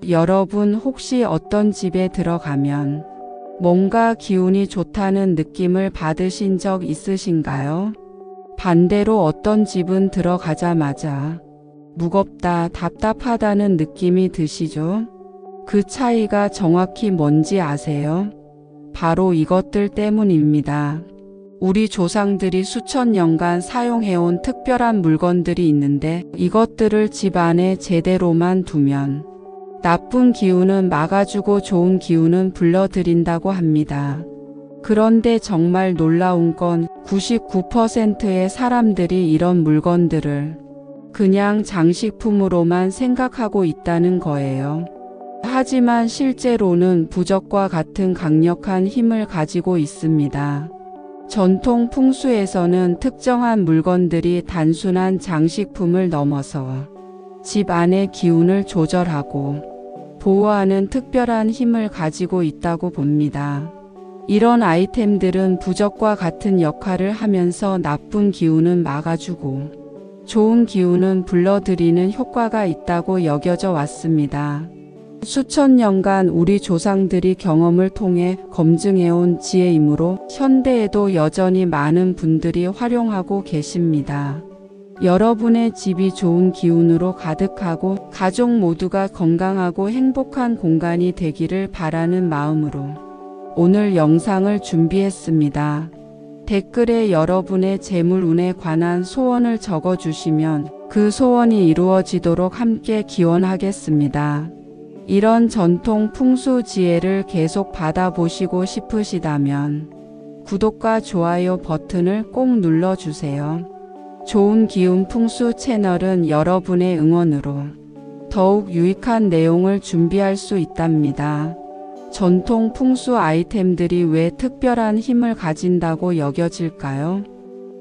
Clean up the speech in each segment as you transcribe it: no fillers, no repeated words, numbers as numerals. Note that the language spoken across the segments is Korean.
여러분 혹시 어떤 집에 들어가면 뭔가 기운이 좋다는 느낌을 받으신 적 있으신가요? 반대로 어떤 집은 들어가자마자 무겁다, 답답하다는 느낌이 드시죠? 그 차이가 정확히 뭔지 아세요? 바로 이것들 때문입니다. 우리 조상들이 수천 년간 사용해온 특별한 물건들이 있는데 이것들을 집 안에 제대로만 두면 나쁜 기운은 막아주고 좋은 기운은 불러들인다고 합니다. 그런데 정말 놀라운 건 99%의 사람들이 이런 물건들을 그냥 장식품으로만 생각하고 있다는 거예요. 하지만 실제로는 부적과 같은 강력한 힘을 가지고 있습니다. 전통 풍수에서는 특정한 물건들이 단순한 장식품을 넘어서 집 안의 기운을 조절하고 보호하는 특별한 힘을 가지고 있다고 봅니다. 이런 아이템들은 부적과 같은 역할을 하면서 나쁜 기운은 막아주고 좋은 기운은 불러들이는 효과가 있다고 여겨져 왔습니다. 수천 년간 우리 조상들이 경험을 통해 검증해온 지혜이므로 현대에도 여전히 많은 분들이 활용하고 계십니다. 여러분의 집이 좋은 기운으로 가득하고 가족 모두가 건강하고 행복한 공간이 되기를 바라는 마음으로 오늘 영상을 준비했습니다. 댓글에 여러분의 재물운에 관한 소원을 적어주시면 그 소원이 이루어지도록 함께 기원하겠습니다. 이런 전통 풍수 지혜를 계속 받아보시고 싶으시다면 구독과 좋아요 버튼을 꼭 눌러주세요. 좋은 기운 풍수 채널은 여러분의 응원으로 더욱 유익한 내용을 준비할 수 있답니다. 전통 풍수 아이템들이 왜 특별한 힘을 가진다고 여겨질까요?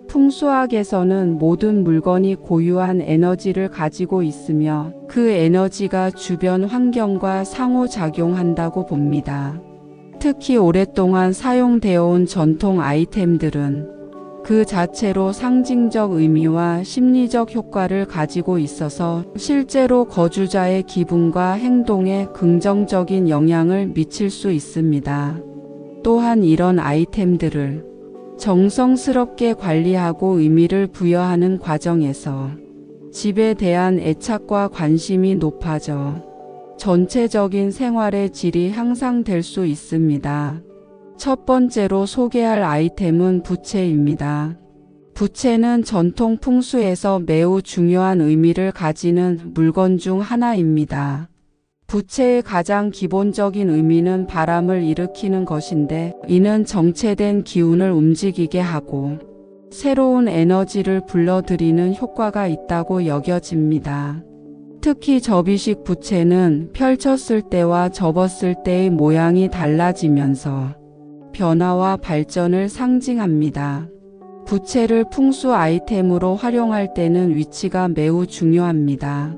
풍수학에서는 모든 물건이 고유한 에너지를 가지고 있으며 그 에너지가 주변 환경과 상호작용한다고 봅니다. 특히 오랫동안 사용되어 온 전통 아이템들은 그 자체로 상징적 의미와 심리적 효과를 가지고 있어서 실제로 거주자의 기분과 행동에 긍정적인 영향을 미칠 수 있습니다. 또한 이런 아이템들을 정성스럽게 관리하고 의미를 부여하는 과정에서 집에 대한 애착과 관심이 높아져 전체적인 생활의 질이 향상될 수 있습니다. 첫 번째로 소개할 아이템은 부채입니다. 부채는 전통 풍수에서 매우 중요한 의미를 가지는 물건 중 하나입니다. 부채의 가장 기본적인 의미는 바람을 일으키는 것인데 이는 정체된 기운을 움직이게 하고 새로운 에너지를 불러들이는 효과가 있다고 여겨집니다. 특히 접이식 부채는 펼쳤을 때와 접었을 때의 모양이 달라지면서 변화와 발전을 상징합니다. 부채를 풍수 아이템으로 활용할 때는 위치가 매우 중요합니다.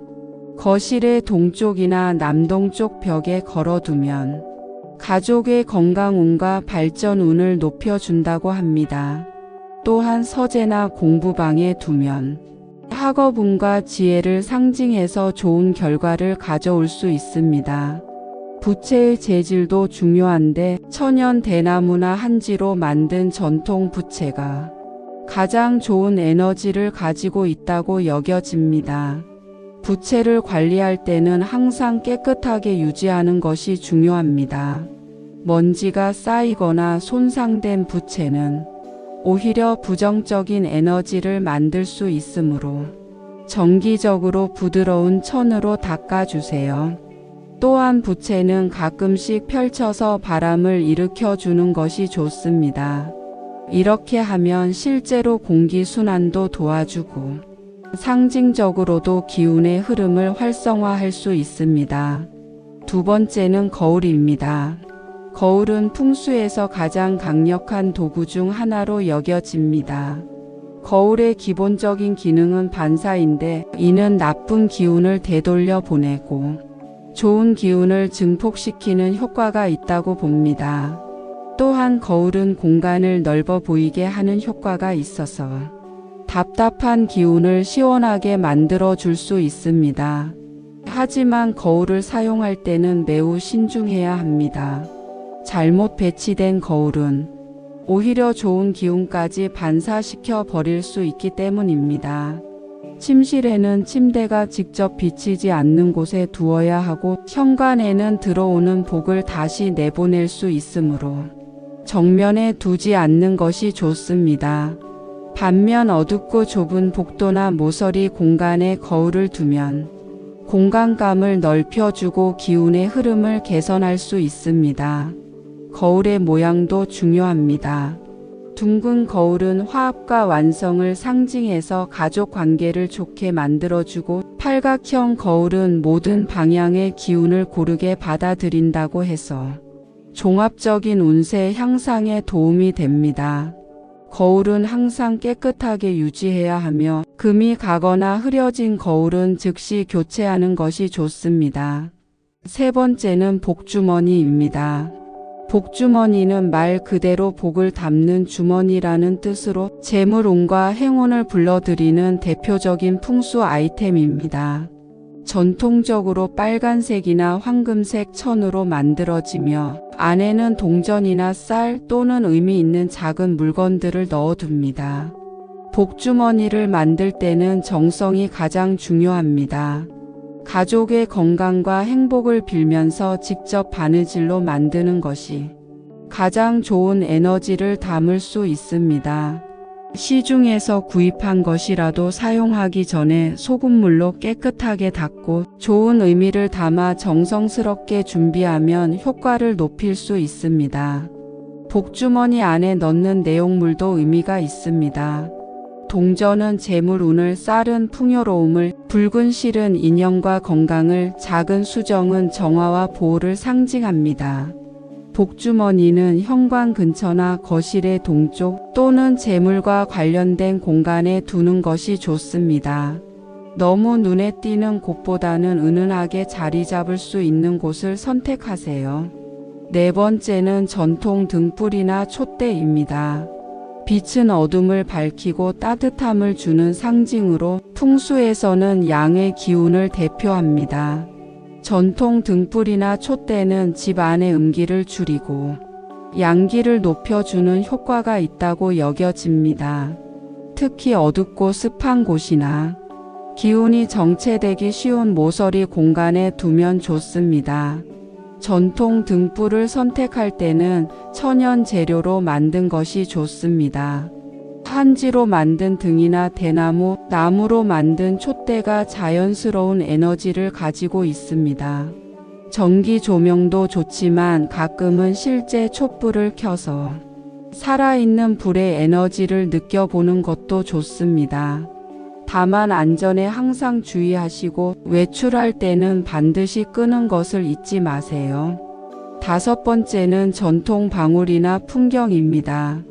거실의 동쪽이나 남동쪽 벽에 걸어두면 가족의 건강운과 발전운을 높여준다고 합니다. 또한 서재나 공부방에 두면 학업운과 지혜를 상징해서 좋은 결과를 가져올 수 있습니다. 부채의 재질도 중요한데 천연 대나무나 한지로 만든 전통 부채가 가장 좋은 에너지를 가지고 있다고 여겨집니다. 부채를 관리할 때는 항상 깨끗하게 유지하는 것이 중요합니다. 먼지가 쌓이거나 손상된 부채는 오히려 부정적인 에너지를 만들 수 있으므로 정기적으로 부드러운 천으로 닦아주세요. 또한 부채는 가끔씩 펼쳐서 바람을 일으켜주는 것이 좋습니다. 이렇게 하면 실제로 공기순환도 도와주고 상징적으로도 기운의 흐름을 활성화할 수 있습니다. 두 번째는 거울입니다. 거울은 풍수에서 가장 강력한 도구 중 하나로 여겨집니다. 거울의 기본적인 기능은 반사인데 이는 나쁜 기운을 되돌려 보내고 좋은 기운을 증폭시키는 효과가 있다고 봅니다. 또한 거울은 공간을 넓어 보이게 하는 효과가 있어서 답답한 기운을 시원하게 만들어 줄 수 있습니다. 하지만 거울을 사용할 때는 매우 신중해야 합니다. 잘못 배치된 거울은 오히려 좋은 기운까지 반사시켜 버릴 수 있기 때문입니다. 침실에는 침대가 직접 비치지 않는 곳에 두어야 하고 현관에는 들어오는 복을 다시 내보낼 수 있으므로 정면에 두지 않는 것이 좋습니다. 반면 어둡고 좁은 복도나 모서리 공간에 거울을 두면 공간감을 넓혀주고 기운의 흐름을 개선할 수 있습니다. 거울의 모양도 중요합니다. 둥근 거울은 화합과 완성을 상징해서 가족 관계를 좋게 만들어주고, 팔각형 거울은 모든 방향의 기운을 고르게 받아들인다고 해서 종합적인 운세 향상에 도움이 됩니다. 거울은 항상 깨끗하게 유지해야 하며 금이 가거나 흐려진 거울은 즉시 교체하는 것이 좋습니다. 세 번째는 복주머니입니다. 복주머니는 말 그대로 복을 담는 주머니라는 뜻으로 재물운과 행운을 불러들이는 대표적인 풍수 아이템입니다. 전통적으로 빨간색이나 황금색 천으로 만들어지며 안에는 동전이나 쌀 또는 의미 있는 작은 물건들을 넣어둡니다. 복주머니를 만들 때는 정성이 가장 중요합니다. 가족의 건강과 행복을 빌면서 직접 바느질로 만드는 것이 가장 좋은 에너지를 담을 수 있습니다. 시중에서 구입한 것이라도 사용하기 전에 소금물로 깨끗하게 닦고 좋은 의미를 담아 정성스럽게 준비하면 효과를 높일 수 있습니다. 복주머니 안에 넣는 내용물도 의미가 있습니다. 동전은 재물운을, 쌀은 풍요로움을, 붉은 실은 인연과 건강을, 작은 수정은 정화와 보호를 상징합니다. 복주머니는 현관 근처나 거실의 동쪽 또는 재물과 관련된 공간에 두는 것이 좋습니다. 너무 눈에 띄는 곳보다는 은은하게 자리 잡을 수 있는 곳을 선택하세요. 네 번째는 전통 등불이나 촛대입니다. 빛은 어둠을 밝히고 따뜻함을 주는 상징으로 풍수에서는 양의 기운을 대표합니다. 전통 등불이나 촛대는 집 안의 음기를 줄이고 양기를 높여주는 효과가 있다고 여겨집니다. 특히 어둡고 습한 곳이나 기운이 정체되기 쉬운 모서리 공간에 두면 좋습니다. 전통 등불을 선택할 때는 천연 재료로 만든 것이 좋습니다. 한지로 만든 등이나 대나무, 나무로 만든 촛대가 자연스러운 에너지를 가지고 있습니다. 전기 조명도 좋지만 가끔은 실제 촛불을 켜서 살아있는 불의 에너지를 느껴보는 것도 좋습니다. 다만 안전에 항상 주의하시고 외출할 때는 반드시 끄는 것을 잊지 마세요. 다섯 번째는 전통 방울이나 풍경입니다.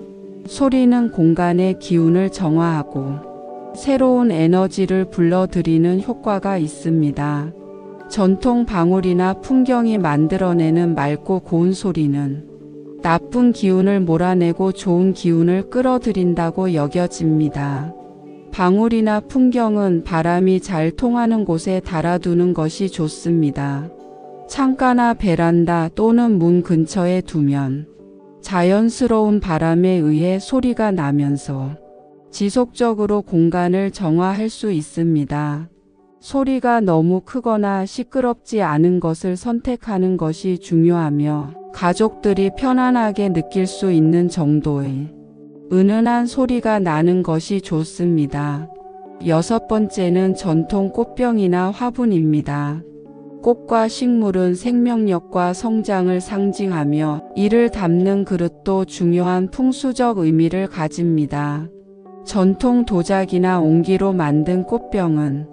소리는 공간의 기운을 정화하고 새로운 에너지를 불러들이는 효과가 있습니다. 전통 방울이나 풍경이 만들어내는 맑고 고운 소리는 나쁜 기운을 몰아내고 좋은 기운을 끌어들인다고 여겨집니다. 방울이나 풍경은 바람이 잘 통하는 곳에 달아두는 것이 좋습니다. 창가나 베란다 또는 문 근처에 두면 자연스러운 바람에 의해 소리가 나면서 지속적으로 공간을 정화할 수 있습니다. 소리가 너무 크거나 시끄럽지 않은 것을 선택하는 것이 중요하며 가족들이 편안하게 느낄 수 있는 정도의 은은한 소리가 나는 것이 좋습니다. 여섯 번째는 전통 꽃병이나 화분입니다. 꽃과 식물은 생명력과 성장을 상징하며 이를 담는 그릇도 중요한 풍수적 의미를 가집니다. 전통 도자기나 옹기로 만든 꽃병은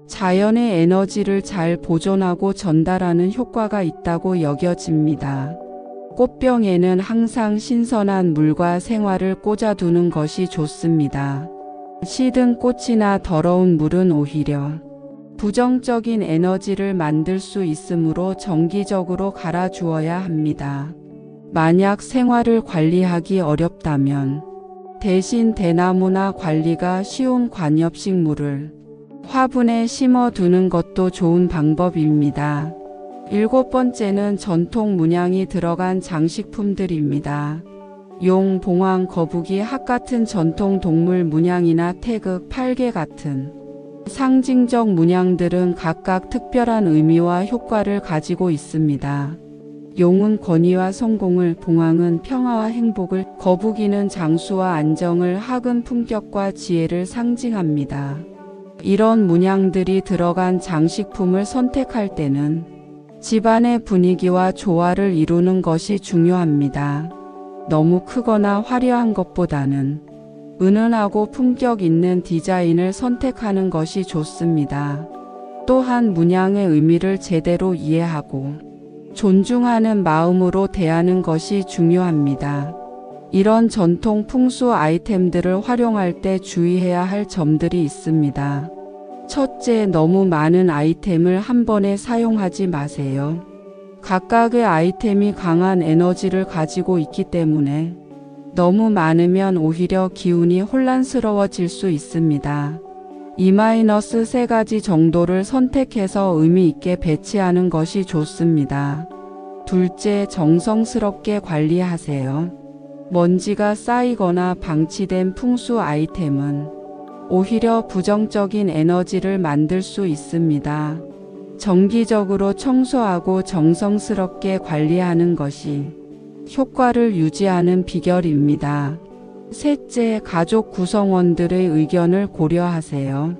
자연의 에너지를 잘 보존하고 전달하는 효과가 있다고 여겨집니다. 꽃병에는 항상 신선한 물과 생화를 꽂아두는 것이 좋습니다. 시든 꽃이나 더러운 물은 오히려 부정적인 에너지를 만들 수 있으므로 정기적으로 갈아주어야 합니다. 만약 생화를 관리하기 어렵다면 대신 대나무나 관리가 쉬운 관엽식물을 화분에 심어두는 것도 좋은 방법입니다. 7번째는 전통 문양이 들어간 장식품들입니다. 용, 봉황, 거북이, 학 같은 전통 동물 문양이나 태극, 팔개 같은 상징적 문양들은 각각 특별한 의미와 효과를 가지고 있습니다. 용은 권위와 성공을, 봉황은 평화와 행복을, 거북이는 장수와 안정을, 학은 품격과 지혜를 상징합니다. 이런 문양들이 들어간 장식품을 선택할 때는 집안의 분위기와 조화를 이루는 것이 중요합니다. 너무 크거나 화려한 것보다는 은은하고 품격 있는 디자인을 선택하는 것이 좋습니다. 또한 문양의 의미를 제대로 이해하고 존중하는 마음으로 대하는 것이 중요합니다. 이런 전통 풍수 아이템들을 활용할 때 주의해야 할 점들이 있습니다. 첫째, 너무 많은 아이템을 한 번에 사용하지 마세요. 각각의 아이템이 강한 에너지를 가지고 있기 때문에 너무 많으면 오히려 기운이 혼란스러워질 수 있습니다. 2-3가지 정도를 선택해서 의미 있게 배치하는 것이 좋습니다. 둘째, 정성스럽게 관리하세요. 먼지가 쌓이거나 방치된 풍수 아이템은 오히려 부정적인 에너지를 만들 수 있습니다. 정기적으로 청소하고 정성스럽게 관리하는 것이 효과를 유지하는 비결입니다. 셋째, 가족 구성원들의 의견을 고려하세요.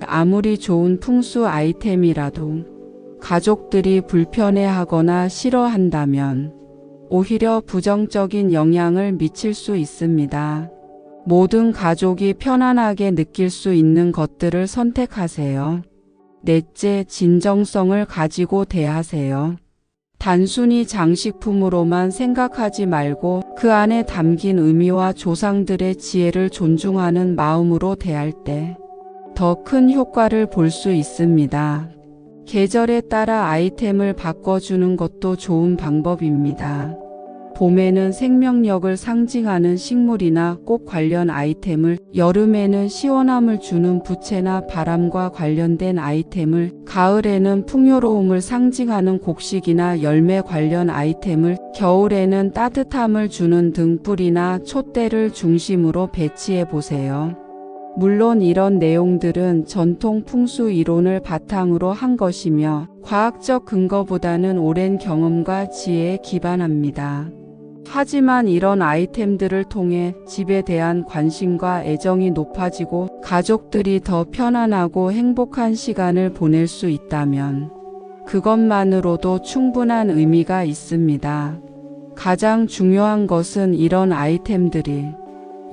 아무리 좋은 풍수 아이템이라도 가족들이 불편해하거나 싫어한다면 오히려 부정적인 영향을 미칠 수 있습니다. 모든 가족이 편안하게 느낄 수 있는 것들을 선택하세요. 넷째, 진정성을 가지고 대하세요. 단순히 장식품으로만 생각하지 말고 그 안에 담긴 의미와 조상들의 지혜를 존중하는 마음으로 대할 때 더 큰 효과를 볼 수 있습니다. 계절에 따라 아이템을 바꿔주는 것도 좋은 방법입니다. 봄에는 생명력을 상징하는 식물이나 꽃 관련 아이템을, 여름에는 시원함을 주는 부채나 바람과 관련된 아이템을, 가을에는 풍요로움을 상징하는 곡식이나 열매 관련 아이템을, 겨울에는 따뜻함을 주는 등불이나 촛대를 중심으로 배치해 보세요. 물론 이런 내용들은 전통 풍수 이론을 바탕으로 한 것이며 과학적 근거보다는 오랜 경험과 지혜에 기반합니다. 하지만 이런 아이템들을 통해 집에 대한 관심과 애정이 높아지고 가족들이 더 편안하고 행복한 시간을 보낼 수 있다면 그것만으로도 충분한 의미가 있습니다. 가장 중요한 것은 이런 아이템들이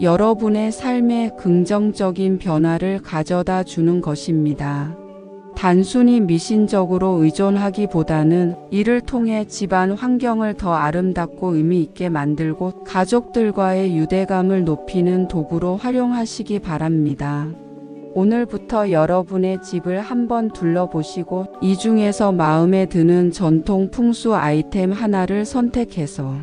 여러분의 삶에 긍정적인 변화를 가져다 주는 것입니다. 단순히 미신적으로 의존하기보다는 이를 통해 집안 환경을 더 아름답고 의미 있게 만들고 가족들과의 유대감을 높이는 도구로 활용하시기 바랍니다. 오늘부터 여러분의 집을 한번 둘러보시고 이 중에서 마음에 드는 전통 풍수 아이템 하나를 선택해서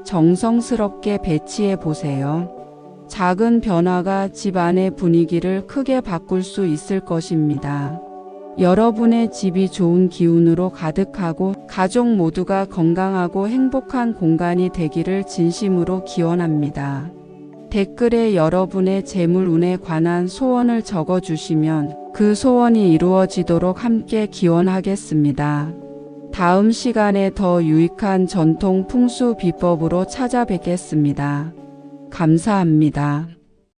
정성스럽게 배치해 보세요. 작은 변화가 집안의 분위기를 크게 바꿀 수 있을 것입니다. 여러분의 집이 좋은 기운으로 가득하고 가족 모두가 건강하고 행복한 공간이 되기를 진심으로 기원합니다. 댓글에 여러분의 재물운에 관한 소원을 적어주시면 그 소원이 이루어지도록 함께 기원하겠습니다. 다음 시간에 더 유익한 전통 풍수 비법으로 찾아뵙겠습니다. 감사합니다.